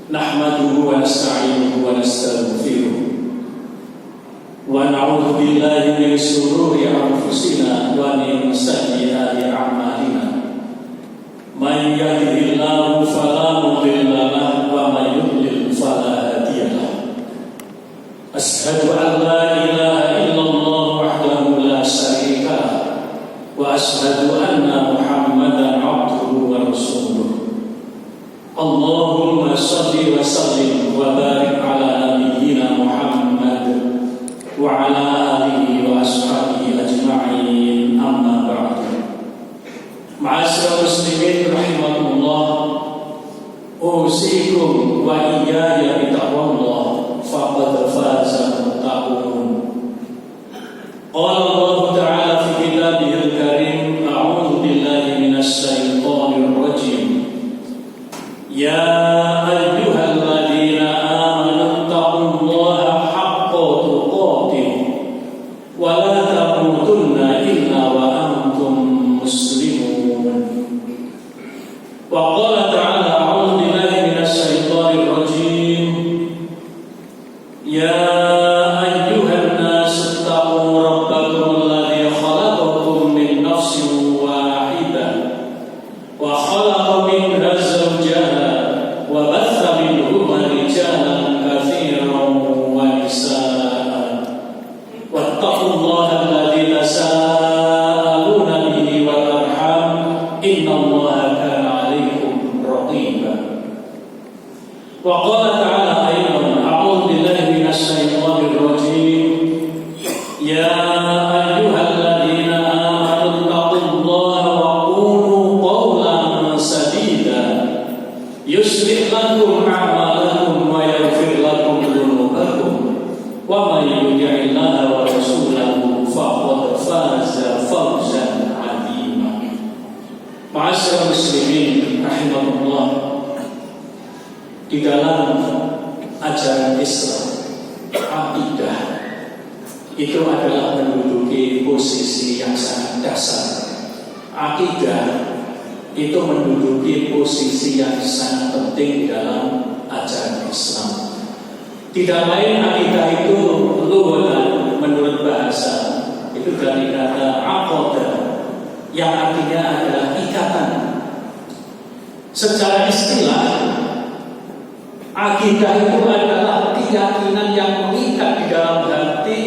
Nahmaduhu wa nasta'inuhu wa nastaghfiruh wa na'udzu billahi min shururi anfusina wa min sayyiati a'malina. Man yahdihillahu fala mudilla lahu wa man yudlil fala hadiya lahu. Asyhadu an la ilaha illallah wahdahu la syarika lahu wa asyhadu anna Muhammadan 'abduhu wa rasuluh. Allahumma shalli wa sallim wa barik ala nabiyyina Muhammad wa ala alihi wa ashabihi ajma'in, amma ba'du. Ma'asyiral muslimin rahimakumullah, usikum wa iyaya bitaqwallah faqad faza muttaqun. Qala Allah ta'ala fi kitabihil karim, a'udzu billahi minasy syaithanir rajim. Ya ayyuhalladzina amanu taqullaha haqqa tuqatih wa la tamutunna illa wa antum muslimun. Wa qala ta'ala, a'udzu billahi minasy syaithanir rajim. Ya ayyuhan nasu taqu rabbakum alladzi khalaqakum min nafsin wahidah wa khalaqa minha zawjaha wa batha minhuma rijalan katsiran wa nisaa. Wattaqullaha alladzi tasaaluna bihi wal arham, innallaha kana 'alaikum raqiba. Wa qala ta'ala aidan, a'udzu billahi minasy syaithanir rajim. Ya ayyuhalladzina amanu taqullaha wa qulu qawlan sadida yuslih lakum a'malakum wa yaghfir lakum dhunubakum wa may yuti'illaha wa rasulahu faqad faza fawzan 'azima. Ma'asyiral muslimin rahimakumullah, di dalam ajaran Islam, akidah itu adalah menduduki posisi yang sangat dasar. Akidah itu menduduki posisi yang sangat penting dalam ajaran Islam. Tidak lain, akidah itu lughatan, menurut bahasa itu dari kata aqada yang artinya adalah ikatan. Secara istilah, akidah itu adalah keyakinan yang mengikat di dalam hati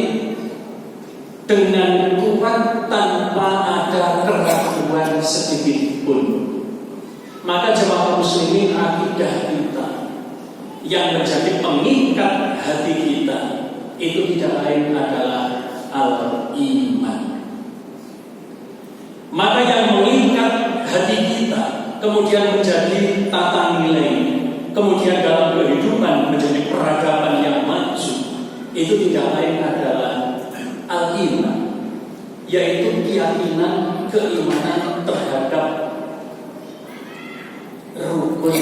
dengan kuat tanpa ada keraguan sedikit pun. Maka jemaah muslimin, akidah kita yang menjadi pengikat hati kita itu tidak lain adalah al-iman. Maka yang mengikat hati kita kemudian menjadi tata nilai, kemudian dalam kehidupan menjadi peradaban yang maju, itu tidak lain adalah al-iman, yaitu keyakinan, keimanan terhadap rukun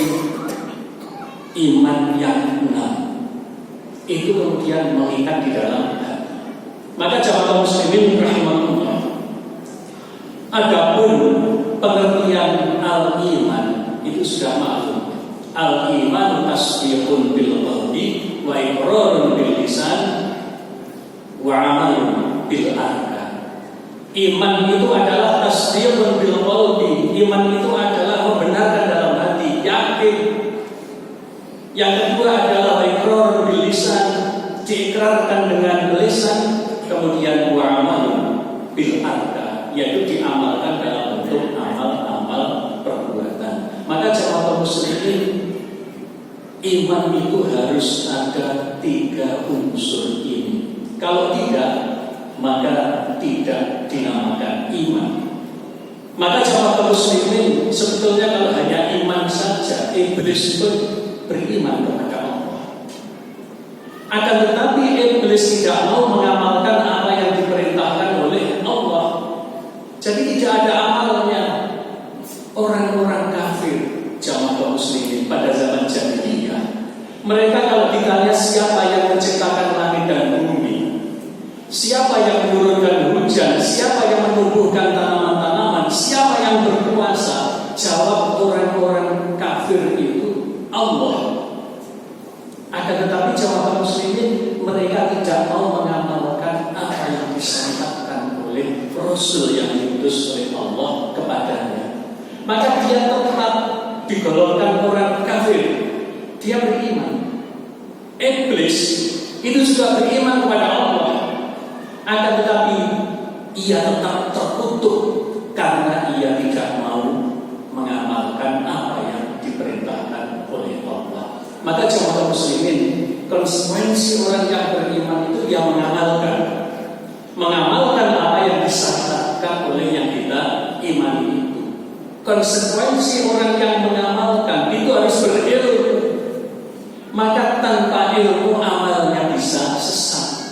iman yang 6. Itu kemudian mengikat di dalam hati. Maka jamaah muslimin rahimahullah, adapun pengertian al-iman itu sudah maklum. Al-iman tasdiqun bil qalbi wa iqrarun bil lisan wa amalun bil arkan. Iman itu adalah tasdiqun bil qalbi. Iman itu adalah membenarkan dalam hati, yakin. Yang kedua adalah iqrarun bil lisan, diikrarkan dengan lisan. Kemudian wa amalun bil arkan, yaitu diamalkan dalam bentuk amal-amal perbuatan. Maka jemaah muslimin, iman itu harus ada 3 unsur ini. Kalau tidak, maka tidak dinamakan iman. Maka jemaah muslimin, sebetulnya kalau hanya iman saja, iblis pun beriman kepada Allah. Akan tetapi iblis tidak mau mengamalkan apa yang diperintahkan oleh Allah. Jadi tidak ada amalnya. Orang-orang kafir jamaah muslimin pada zaman jahiliyah, mereka kalau ditanya siapa yang menciptakan langit dan bumi, siapa yang menurunkan hujan, siapa yang menumbuhkan tanaman-tanaman, siapa yang berkuasa, jawab orang-orang kafir itu Allah. jamaah muslimin, mereka tidak mau mengamalkan apa yang disampaikan oleh Rasul yang diutus oleh Allah kepadanya. Maka dia tetap digolongkan orang kafir. Dia beriman. Iblis itu juga beriman kepada Allah, akan tetapi ia tetap terkutuk karena ia tidak mau mengamalkan apa yang diperintahkan oleh Allah. Maka jamaah muslimin, konsekuensi orang yang beriman itu yang mengamalkan apa yang disyariatkan oleh yang kita imani itu. Konsekuensi orang yang mengamalkan itu harus berilmu. Maka tanpa ilmu amalnya bisa sesat.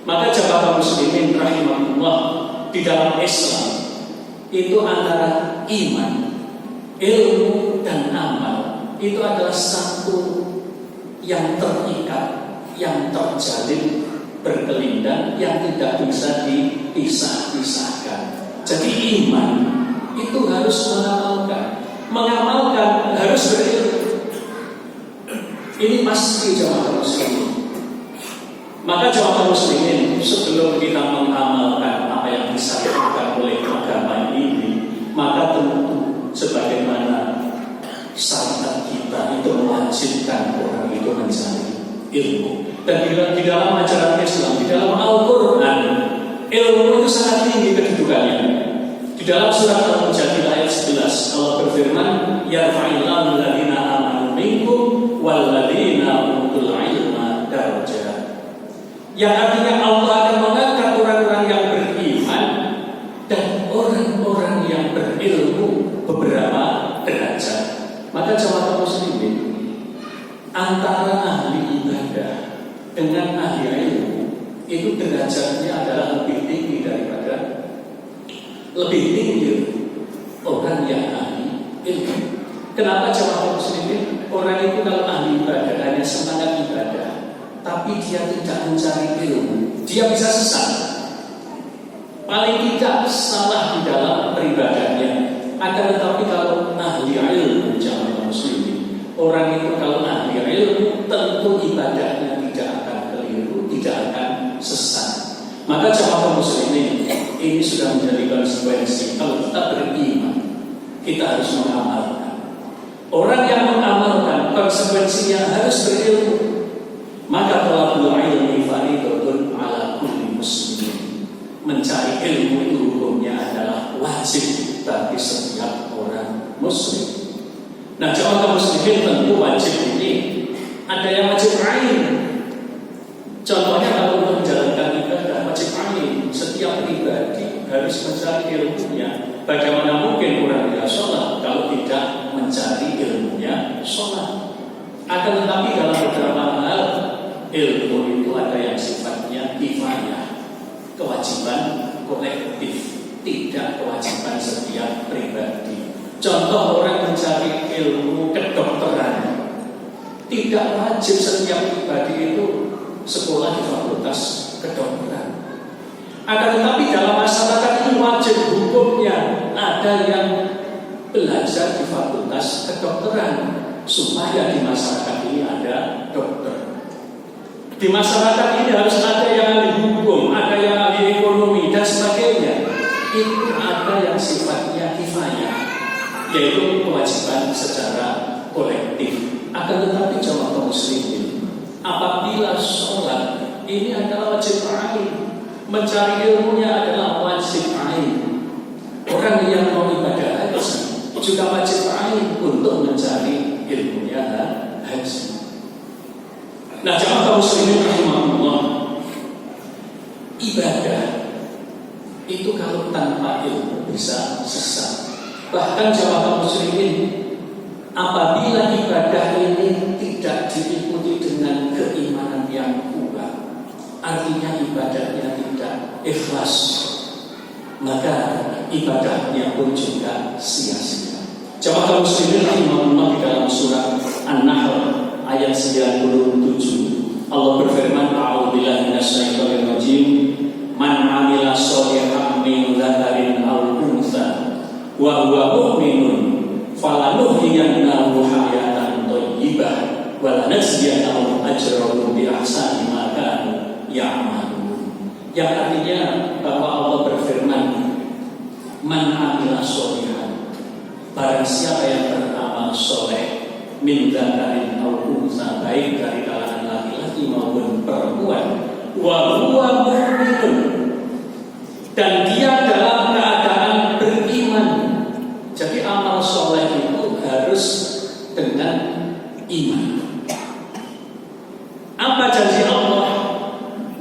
Maka jamaah muslimin rahimahullah, di dalam Islam itu antara iman, ilmu dan amal itu adalah satu yang terikat, yang terjalin, berkelindan, yang tidak bisa dipisah-pisahkan. Jadi iman itu harus mengamalkan harus berilmu. Ini pasti jamaah muslimin. Maka jamaah muslimin, sebelum kita mengamalkan apa yang disampaikan oleh agama ini, maka tentu sebagaimana syariat kita itu mewajibkan orang itu mencari ilmu. Dan di dalam ajaran Islam, di dalam Al-Quran, ilmu itu sangat tinggi kedudukannya. Di dalam surat Al-Mujadilah ayat 11, Allah berfirman, yarfa'illahu alladziina aamanu minkum walladziina utul ilma darajat. Yang artinya Allah akan mengangkat orang-orang yang beriman dan orang-orang yang berilmu beberapa derajat. Maka jamaah muslimin, antara ahli ibadah dengan ahli ilmu itu derajatnya adalah lebih tinggi orang yang ahli ilmu. Kenapa jamaah muslimin? Orang itu kalau ahli ibadah hanya semangat ibadah, tapi dia tidak mencari ilmu, dia bisa sesat. Paling tidak salah di dalam peribadahnya. Akan tetapi kalau ahli ilmu jamaah muslimin, orang itu kalau ahli ilmu tentu ibadahnya tidak akan keliru, tidak akan sesat. Maka jamaah muslimin, ini sudah menjadi konsekuensi. Kalau kita beriman, kita harus mengamalkan. Orang yang mengamalkan konsekuensinya harus berilmu. Maka talabul ilmi fardhun ala kulli muslimin. Mencari ilmu itu hukumnya adalah wajib bagi setiap orang muslim. Nah, jamaah muslimin, tentu wajib ini ada yang wajib ain. Contohnya kalau untuk menjalankan ibadah wajib ain, setiap pribadi harus mencari ilmunya. Bagaimana mungkin orang yang sholat kalau tidak mencari ilmunya sholat? Akan tetapi dalam beberapa hal ilmu itu ada yang sifatnya kifayah, kewajiban kolektif, tidak kewajiban setiap pribadi. Contoh orang mencari ilmu kedokteran, tidak wajib setiap pribadi itu sekolah di fakultas kedokteran. Akan tetapi dalam masyarakat ini wajib hukumnya ada yang belajar di fakultas kedokteran supaya di masyarakat ini ada dokter. Di masyarakat ini harus ada yang ahli hukum, ada yang ahli ekonomi dan sebagainya. Itu ada yang sifatnya kifayah, yaitu kewajiban secara kolektif. Akan tetapi jamaah muslimin, apabila sholat ini adalah wajib ain, mencari ilmunya adalah wajib ain. Orang yang mau ibadah haji juga wajib ain untuk mencari ilmunya haji. Nah, jamaah muslimin rahimahullah, ibadah itu kalau tanpa ilmu bisa sesat. Bahkan jamaah muslimin, apabila ibadah ini tidak diikuti dengan keimanan yang kuat, artinya ibadahnya tidak ikhlas, maka ibadahnya pun juga sia-sia. Jamaah muslimin rahimahullah, di dalam surat An-Nahl ayat 97 Allah berfirman, a'udzubillahi minasyaitonir rajim, man 'amila sholihan min dzakarin aw untha wa huwa mu'minun falanuhyiyannahu hayatan thayyibah Wa lanajziyannahum ajrahum bi ahsani ma kanu ya'malun. Yang artinya bahwa Allah berfirman, man amila sholihan, barang siapa yang beramal soleh, min dzakarin aw unsa, baik dari kalangan laki-laki maupun perempuan, wa huwa mu'minun, dan dia dalam keadaan beriman. Jadi amal soleh itu harus dengan iman. Apa janji Allah?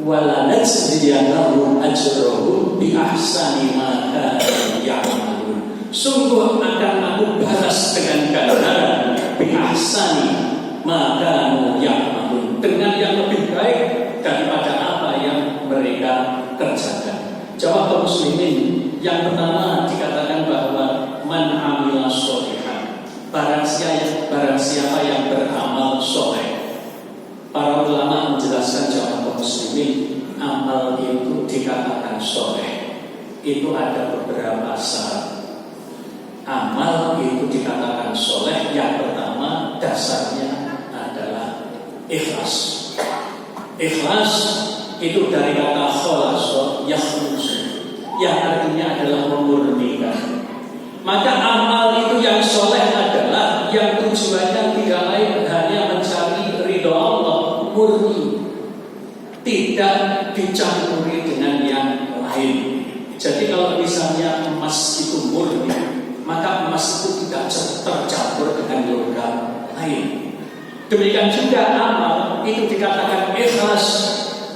Wala najziyannahum ajrahum bi ahsani ma kanu ya'malun. Sungguh akan aku balas dengan ganjaran bi ahsani ma kanu ya'malun, dengan yang lebih baik daripada apa yang mereka kerjakan. Jawab kaum muslimin, yang pertama dikatakan bahwa man amila sholihan, barang siapa yang beramal soleh. Para ulama menjelaskan jawab kaum muslimin, amal itu dikatakan soleh itu ada beberapa syarat. Amal itu dikatakan soleh, yang pertama dasarnya adalah ikhlas. Ikhlas itu dari kata kholasa yakhlus, yang artinya adalah memurnikan. Maka amal itu yang soleh adalah yang tujuannya tidak lain hanya mencari ridho Allah, murni, tidak dicampuri dengan yang lain. Jadi kalau misalnya emas itu murni, maka emas itu tidak tercampur dengan logam lain. Demikian juga amal itu dikatakan ikhlas,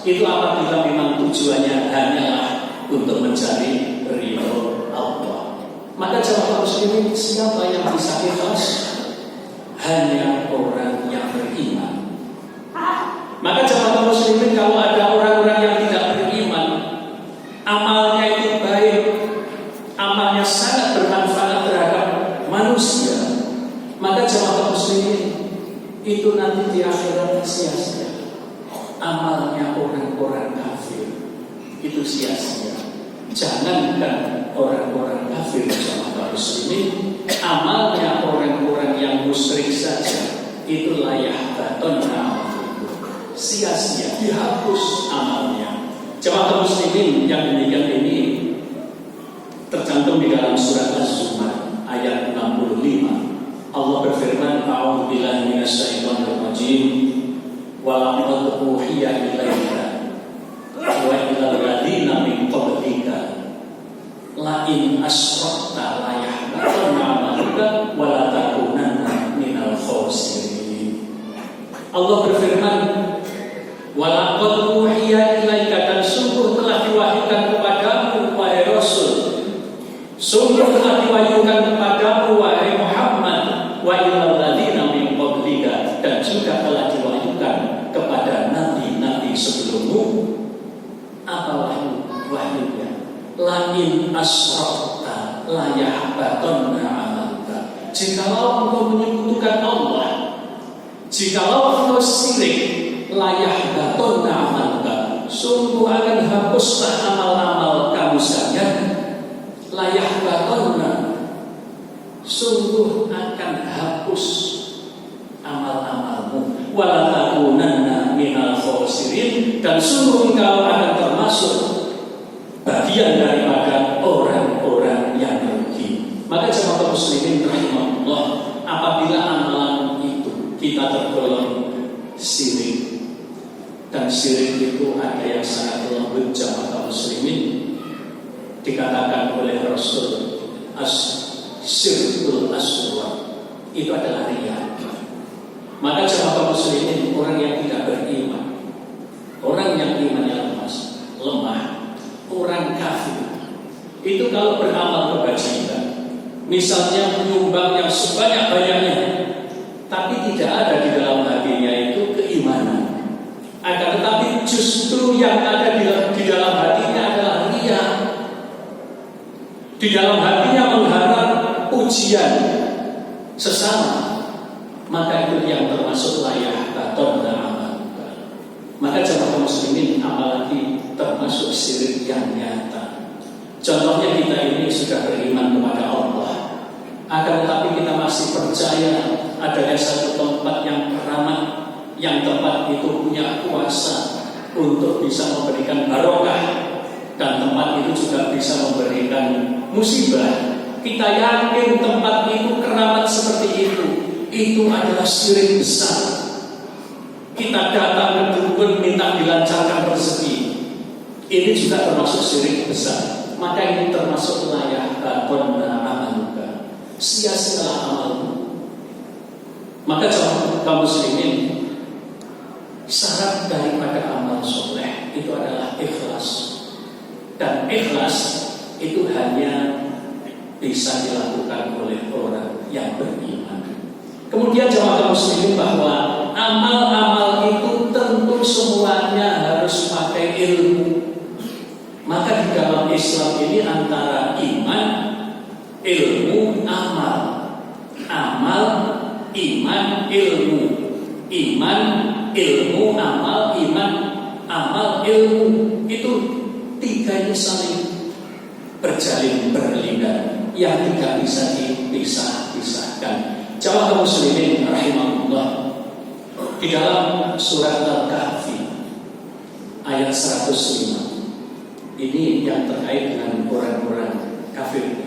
itu apabila memang tujuannya hanyalah untuk mencari ridho Allah. Maka jawab muslimin, siapa yang bisa ikhlas? Hanya orang yang beriman. Maka jawab muslimin, kalau ada orang-orang yang tidak beriman, amalnya itu baik, amalnya sangat bermanfaat terhadap manusia, maka jawab muslimin, itu nanti di akhirat sia-sia. Amalnya orang-orang kafir itu sia-sia. Jangankan orang-orang kafir, jamaah muslimin, amalnya orang-orang yang musyrik saja itu layak baton sia-sia, dihapus amalnya. Jamaah muslimin yang demikian ini tercantum di dalam surat Az-Zumar ayat 65. Allah berfirman, a'udzubillahi minasyaitonir rajim, wa laqad uhiya ilaika wa ilal ladzina min qablika la in asyrakta la yahbatanna 'amaluka wa la takunanna minal khasirin. Allah berfirman, wa laqad uhiya ilaika, dan sungguh telah diwahyukan kepadamu wahai Rasul, sungguh telah diwahyukan kepadamu wahai Muhammad, wa ilal ladzina min qablika, dan juga telah diwahyukan kepada nabi-nabi sebelummu. Apa wahyunya? La in asyrakta la yahbatanna 'amaluka. Jikalau engkau menyekutukan Allah, jikalau engkau syirik, la yahbatanna 'amaluka, sungguh akan hapuslah amal-amal kamu sekalian. La yahbatanna, sungguh akan hapus amal-amalmu. Wa la takunanna minal khasirin, dan sungguh engkau akan termasuk bagian daripada orang-orang yang rugi. Maka jemaah muslimin rahimahullah, apabila amalan itu kita tergolong syirik, dan syirik itu ada yang sangat lembut, jemaah muslimin, dikatakan oleh Rasul as-syirkul asghar, itu adalah riya. Maka jemaah muslimin, orang yang tidak beriman, orang yang imannya lemah, orang kafir, itu kalau beramal kebajikan, misalnya menyumbang yang sebanyak-banyaknya, tapi tidak ada di dalam hatinya itu keimanan, akan tetapi justru yang ada di dalam hatinya adalah riya. Di dalam hatinya mengharap pujian sesama, maka itu yang termasuk layak baton dan amal. Maka jemaah muslimin, apalagi termasuk syirik yang nyata. Contohnya kita ini sudah beriman kepada Allah, akan tetapi kita masih percaya adanya satu tempat yang keramat, yang tempat itu punya kuasa untuk bisa memberikan barokah, dan tempat itu juga bisa memberikan musibah, kita yakin tempat itu keramat seperti itu adalah syirik besar. Kita datang ke dukun minta dilancarkan rezeki, ini juga termasuk syirik besar. Maka ini termasuk layak bakon amaluka, sia-sialah amalmu. Maka kaum muslimin, syarat daripada amal soleh itu adalah ikhlas, dan ikhlas itu hanya bisa dilakukan oleh orang yang beriman. Kemudian jamaah muslimin, bahwa amal-amal itu tentu semuanya harus pakai ilmu. Maka di dalam Islam ini antara iman, ilmu, amal, amal, iman, ilmu, iman, ilmu, amal, iman, amal, ilmu, itu tiga ini saling berjalin berlingkar, yang tidak bisa dipisah-pisahkan. Jamaah muslimin rahimahullah, di dalam surat Al-Kahfi ayat 105, ini yang terkait dengan orang-orang kafir.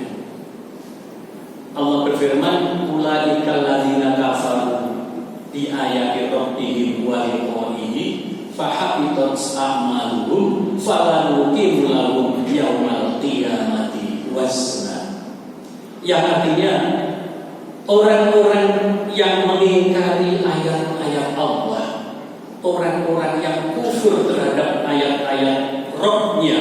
Allah berfirman, ulaikal ladzina kafaru bi ayati rabbihim wa liqa'ihi fahabitat a'maluhum fala nuqimu lahum yaumal qiyamati wazna. Yang artinya, orang-orang yang mengingkari ayat-ayat Allah, orang-orang yang kufur terhadap ayat-ayat Rabbnya,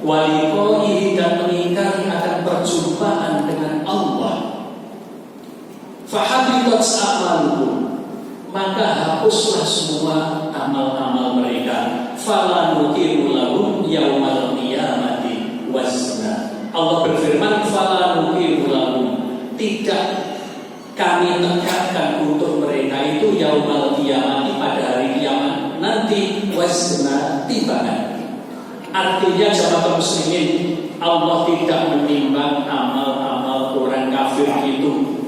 waliqaihi, dan mengingkari akan perjumpaan dengan Allah, fahabitat a'maluhum, maka hapuslah semua amal-amal mereka, fala nuqimu lahum yaumal qiyamati wazna. Allah berfirman, fala nuqimu lahum, tidak kami tegakkan untuk mereka itu yaumal qiyamati, pada hari kiamat nanti, wazna, timbangan. Artinya jamaah muslimin, Allah tidak menimbang amal-amal orang kafir itu,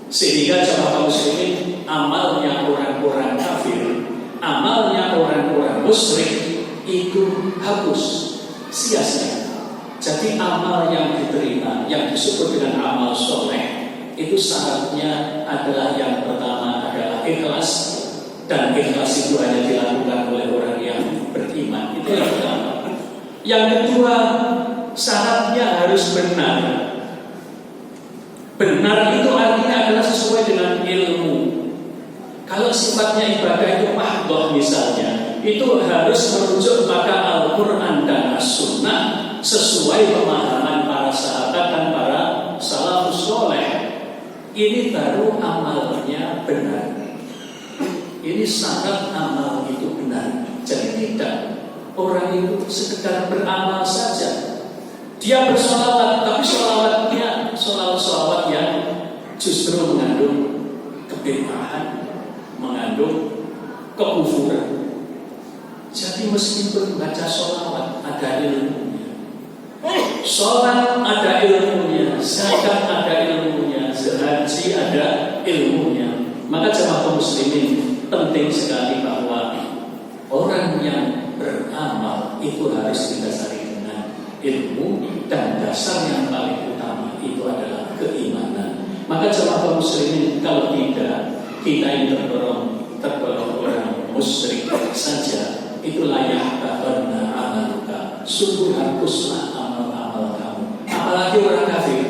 sehingga jamaah muslimin, amalnya orang-orang kafir, amalnya orang-orang musyrik itu hapus, sia-sia. Jadi amal yang diterima, yang disebut dengan amal soleh, itu syaratnya adalah, yang pertama adalah ikhlas, dan ikhlas itu hanya dilakukan oleh orang yang beriman. Itu yang pertama. Yang kedua, syaratnya harus benar. Benar itu artinya adalah sesuai dengan ilmu. Kalau sifatnya ibadah itu mahdhah misalnya, itu harus merujuk pada Al-Quran dan As-Sunnah sesuai pemahaman para sahabat dan para salafus soleh. Ini baru amalnya benar. Ini syarat amal itu benar. Jadi tidak orang itu sekedar beramal saja, dia bersolawat, tapi solawatnya solawat yang justru mengandung kebid'ahan, mengandung kekufuran. Jadi meskipun baca solawat ada ilmunya, sholat ada ilmunya, zakat ada ilmunya, haji ada ilmunya. Maka jamaah muslimin, penting sekali bahwa orang yang beramal itu harus didasari dengan ilmu, dan dasar yang paling utama itu adalah keimanan. Maka jemaah muslimin, kalau tidak, kita ini tergolong orang musyrik saja, itu layak bakona amaluka, sungguh hapuslah amal-amal kamu. Apalagi orang kafir.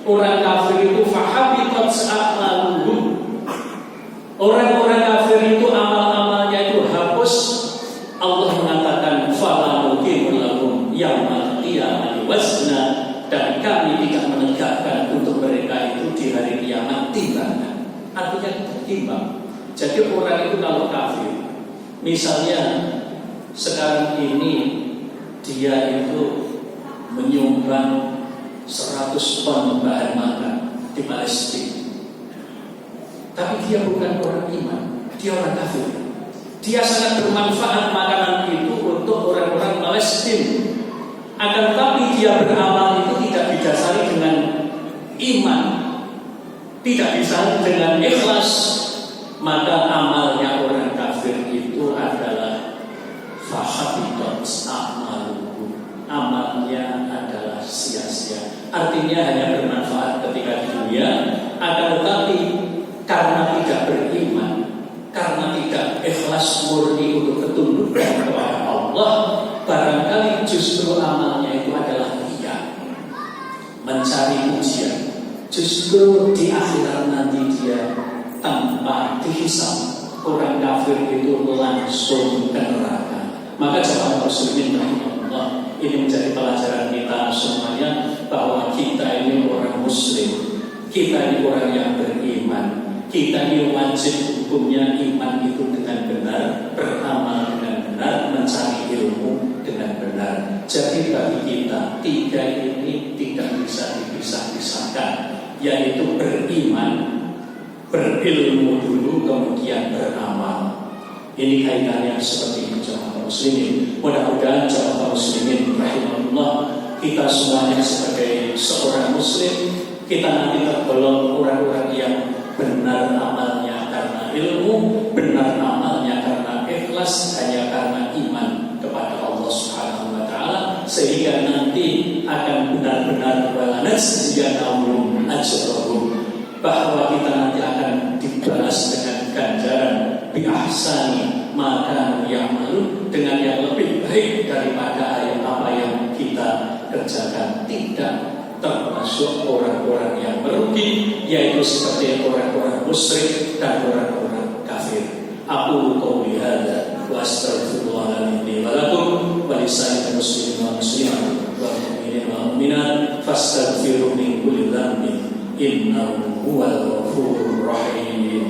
Orang kafir itu fahabitat a'maluhum. Orang-orang kafir itu amal-amalnya itu hapus. Allah mengatakan fala nuqimu lahum yaumal qiyamati wazna, dan kami tidak menegakkan untuk mereka itu di hari kiamat timbangan. Artinya timbang. Jadi orang itu kalau kafir, misalnya sekarang ini dia itu menyumbang 100 ton bahan makan di Palestina, tapi dia bukan orang iman, dia orang kafir. Dia sangat bermanfaat makanan itu untuk orang-orang Palestina. Akan tetapi dia beramal itu tidak didasari dengan iman, tidak didasari dengan ikhlas, maka amalnya orang kafir ikhlas murni untuk ketundukan kepada Allah, barangkali justru amalnya itu adalah riya, mencari pujian. Justru di akhirat nanti dia tanpa dihisab, orang kafir itu langsung ke neraka. Maka jemaah muslimin rahimahullah, ini menjadi pelajaran kita semuanya bahwa kita ini orang muslim, kita ini orang yang beriman, kita ini wajib hukumnya iman itu dengan benar, beramal dengan benar, mencari ilmu dengan benar. Jadi bagi kita tiga ini tidak bisa dipisah-pisahkan, yaitu beriman, berilmu dulu, kemudian beramal. Ini kaitannya seperti itu jemaah muslimin. Mudah-mudahan jemaah muslimin rahimahullah, kita semuanya sebagai seorang muslim, kita nanti tergolong orang-orang yang benar amalnya karena ilmu, benar amalnya karena ikhlas, hanya karena iman kepada Allah Subhanahu wa taala, sehingga nanti akan benar-benar walanajziyanahum ajrahum, bahwa kita nanti akan dibalas dengan ganjaran bi ahsani maka ya'malu, dengan yang lebih baik daripada apa yang kita kerjakan. Tidak termasuk orang-orang yang merugi, yaitu seperti orang-orang musyrik dan orang-orang kafir. Aku qouli hadza wa astaghfirullah li wa lakum wa lisa'il muslimin wa muslimat wal mu'minin wal mu'minat fastaghfiru min kulli dhanbin innahu huwal ghafurur rahim.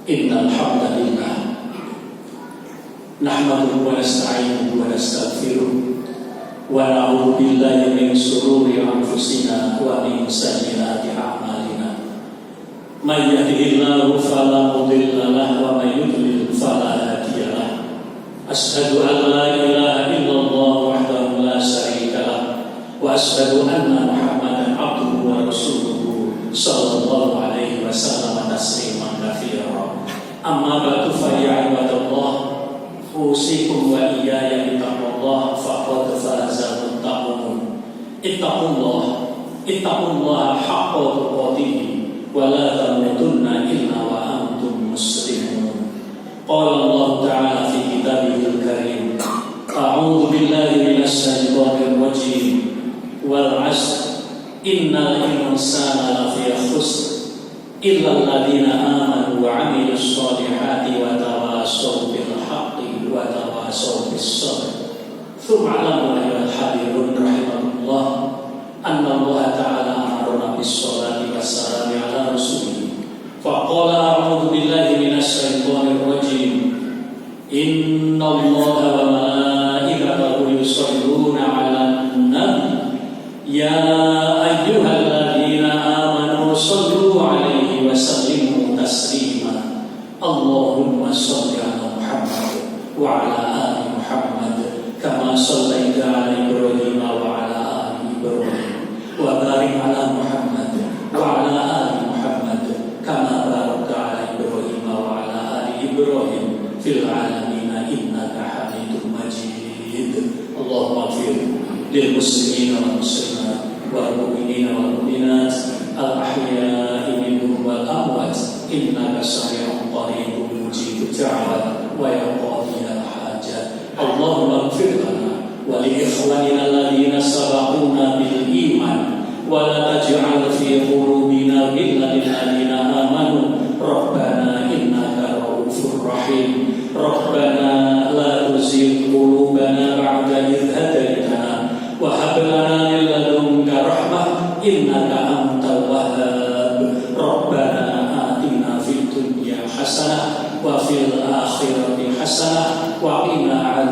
Innal hamdalillah nahmaduhu wa nasta'inuhu wa nastaghfiruh wa na'udzu billahi min shururi anfusina wa min sayyiati a'malina. May yahdihillahu fala mudilla lahu wa may yudlil fala hadiya lahu. Asyhadu an la ilaha illallah wahdahu la syarika lahu wa asyhadu anna Muhammadan abduhu wa rasuluhu sallallahu alaihi wasallam tasliman katsiran. Amma ba'du fa ya ibadallah, usikum wa iyaya bittaqwallah faqad faza muttaqun. Ittaqullah haqqa tuqatih wa la tamutunna illa wa antum muslimun. Qala Allah ta'ala fi kitabihil karim, a'udzu billahi minasy syaithanir rajim, wal 'ashr innal insana lafi khusr illa alladziina aamanu wa 'amilus shaalihati wa tawaasaw bil haqqi wa tawaasaw bis sabr. Tsumma 'alamu ayyuhal hadirun rahimakumullah anna Allah ta'ala amarna bis sholati was salami 'ala rasulih. Fa qala a'udzu billahi minasy syaithanir rajim. Inna Allaha wa malaikatahu yusholluna 'alan nabi ya ayyuhalladzina amanu shollu 'alaihi wa sallimu taslima. Allahumma sholli 'ala Muhammad wa 'ala ali Muhammad kama shallaita 'ala Ibrahim wa 'ala ali Ibrahim wa barik 'ala Muhammad wa 'ala ali Muhammad kama barakta 'ala Ibrahim wa 'ala ali Ibrahim fil 'alamin innaka Hamidum Majid. Allahumma ighfir lil muslimin wal muslimat wal mu'minin wal mu'minat al ahya'i minhum wal amwat innaka sami'un qaribun mujibud da'wat wa ya qadiyal hajat. Allahumma ighfir lana wa li ikhwanina alladhina sabaquna bil iman wa la taj'al fi qulubina ghillan lil ladzina amanu rabbana innaka ra'ufur rahim. Rabbana la tuzigh qulubana ba'da idh hadaytana wa hab lana min ladunka rahmah innaka antal wahhab. Rabbana atina fid dunya hasanah wa fil akhirati hasanah wa qina